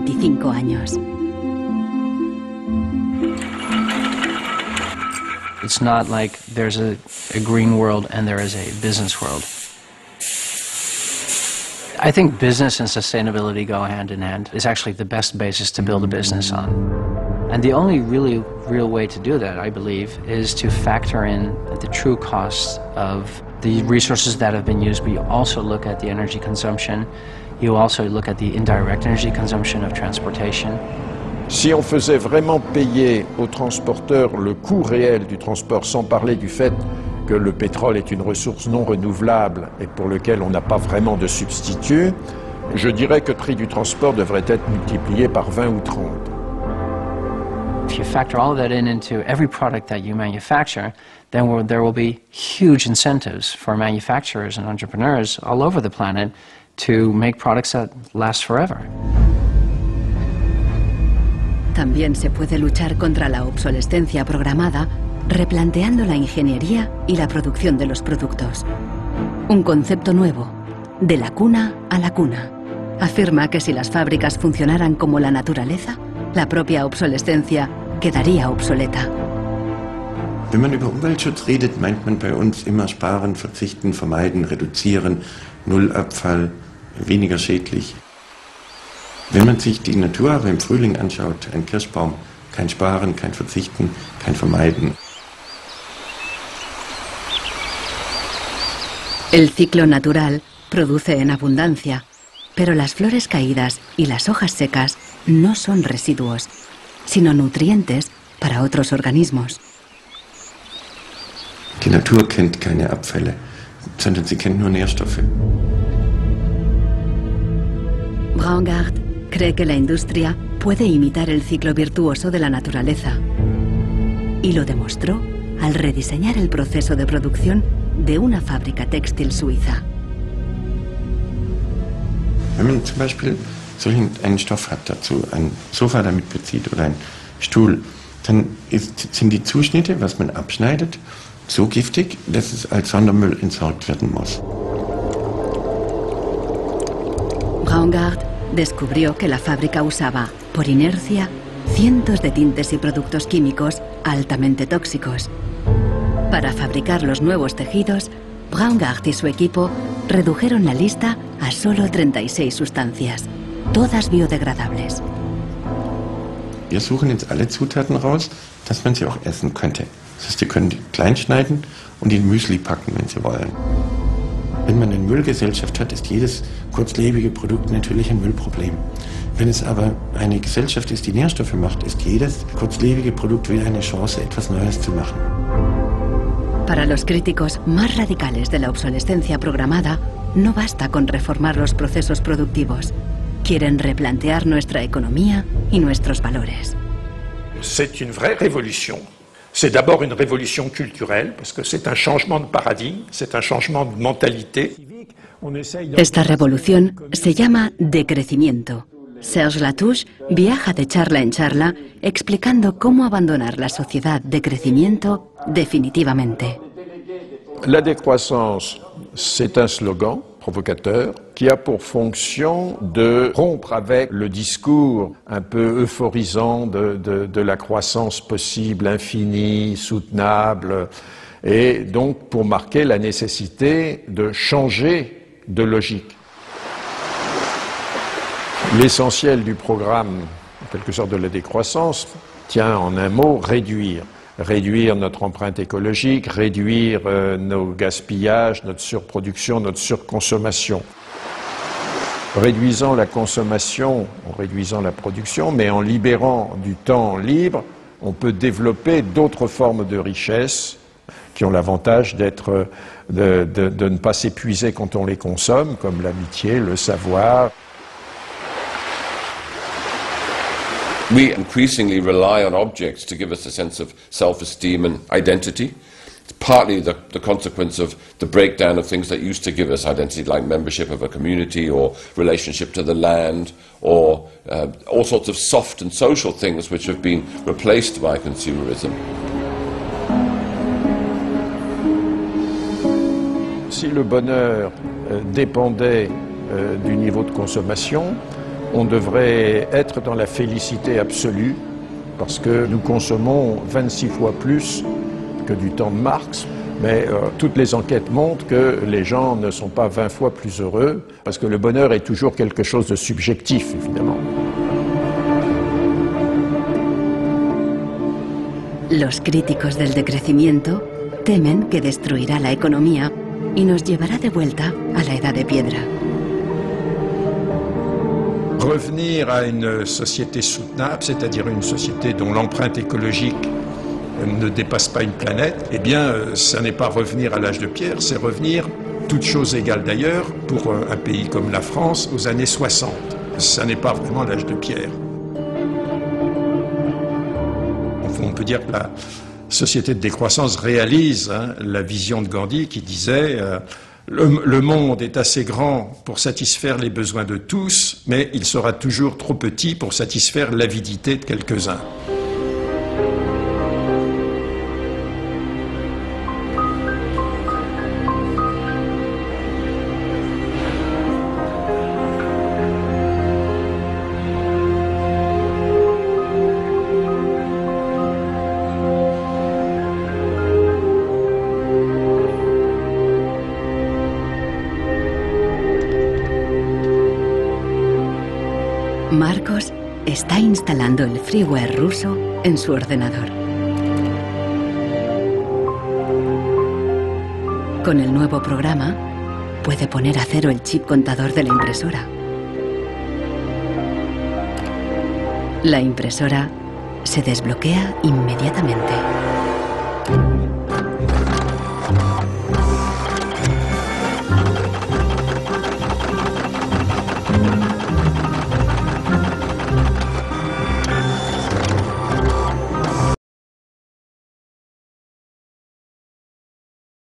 25 años. It's not like there's a green world and there is a business world. I think business and sustainability go hand in hand. It's actually the best basis to build a business on. And the only really real way to do that, I believe, is to factor in the true costs of the resources that have been used, but you also look at the energy consumption. You also look at the indirect energy consumption of transportation. Si on faisait vraiment payer aux transporteurs le coût réel du transport, sans parler du fait que le pétrole est une ressource non renouvelable et pour lequel on n'a pas vraiment de substitut, je dirais que le prix du transport devrait être multiplié par 20 ou 30. If you factor all of that into every product that you manufacture, then there will be huge incentives for manufacturers and entrepreneurs all over the planet to make products that last forever. También se puede luchar contra la obsolescencia programada replanteando la ingeniería y la producción de los productos. Un concepto nuevo, de la cuna a la cuna. Afirma que si las fábricas funcionaran como la naturaleza, la propia obsolescencia quedaría obsoleta. Wenn man über Umweltschutz redet, meint man bei uns immer sparen, verzichten, vermeiden, reduzieren, Nullabfall, weniger schädlich. Wenn man sich die Natur aber im Frühling anschaut, ein Kirschbaum, kein Sparen, kein Verzichten, kein Vermeiden. El ciclo natural produce en abundancia, pero las flores caídas y las hojas secas no son residuos, sino nutrientes para otros organismos. Die Natur kennt keine Abfälle, sondern sie kennt nur Nährstoffe. Braungart cree que la industria puede imitar el ciclo virtuoso de la naturaleza. Y lo demostró al rediseñar el proceso de producción de una fábrica textil suiza. Wenn man zum Beispiel einen Stoff hat dazu, ein Sofa damit bezieht oder ein Stuhl, dann sind die Zuschnitte, was man abschneidet, so giftig, dass es als Sondermüll entsorgt werden muss. Braungart descubrió que la fábrica usaba, por inercia, cientos de tintes y productos químicos altamente tóxicos. Para fabricar los nuevos tejidos, Braungart y su equipo redujeron la lista a solo 36 sustancias, todas biodegradables. Wir suchen jetzt alle Zutaten raus, dass man sie auch essen könnte. Das heißt, Sie können die klein schneiden und in Müsli packen, wenn Sie wollen. Wenn man eine Müllgesellschaft hat, ist jedes kurzlebige Produkt natürlich ein Müllproblem. Wenn es aber eine Gesellschaft ist, die Nährstoffe macht, ist jedes kurzlebige Produkt wieder eine Chance, etwas Neues zu machen. Para los críticos más radicales de la obsolescencia programada, no basta con reformar los procesos productivos. Quieren replantear nuestra economía y nuestros valores. C'est une vraie révolution. C'est d'abord une révolution culturelle, parce que c'est un changement de paradigme, c'est un changement de mentalité. Esta revolución se llama decrecimiento. Serge Latouche viaja de charla en charla explicando cómo abandonar la sociedad de crecimiento definitivamente. La décroissance, c'est un slogan provocateur qui a pour fonction de rompre avec le discours un peu euphorisant de la croissance possible, infinie, soutenable, et donc pour marquer la nécessité de changer de logique. L'essentiel du programme, en quelque sorte de la décroissance, tient en un mot réduire. Réduire notre empreinte écologique, réduire nos gaspillages, notre surproduction, notre surconsommation. Réduisant la consommation, en réduisant la production, mais en libérant du temps libre, on peut développer d'autres formes de richesse qui ont l'avantage de ne pas s'épuiser quand on les consomme, comme l'amitié, le savoir. We increasingly rely on objects to give us a sense of self-esteem and identity. It's partly the consequence of the breakdown of things that used to give us identity, like membership of a community or relationship to the land, or all sorts of soft and social things which have been replaced by consumerism. Si le bonheur dépendait du niveau de consommation, On devrait être dans la félicité absolue parce que nous consommons 26 fois plus que du temps de Marx. Mais toutes les enquêtes montrent que les gens ne sont pas 20 fois plus heureux parce que le bonheur est toujours quelque chose de subjectif, évidemment. Los críticos del decrecimiento temen que destruirá la economía y nos llevará de vuelta a la edad de piedra. Revenir à une société soutenable, c'est-à-dire une société dont l'empreinte écologique ne dépasse pas une planète, eh bien, ça n'est pas revenir à l'âge de pierre, c'est revenir, toutes choses égales d'ailleurs, pour un pays comme la France, aux années 60. Ça n'est pas vraiment l'âge de pierre. On peut dire que la société de décroissance réalise la vision de Gandhi qui disait le monde est assez grand pour satisfaire les besoins de tous, mais il sera toujours trop petit pour satisfaire l'avidité de quelques-uns. Marcos está instalando el freeware ruso en su ordenador. Con el nuevo programa, puede poner a cero el chip contador de la impresora. La impresora se desbloquea inmediatamente.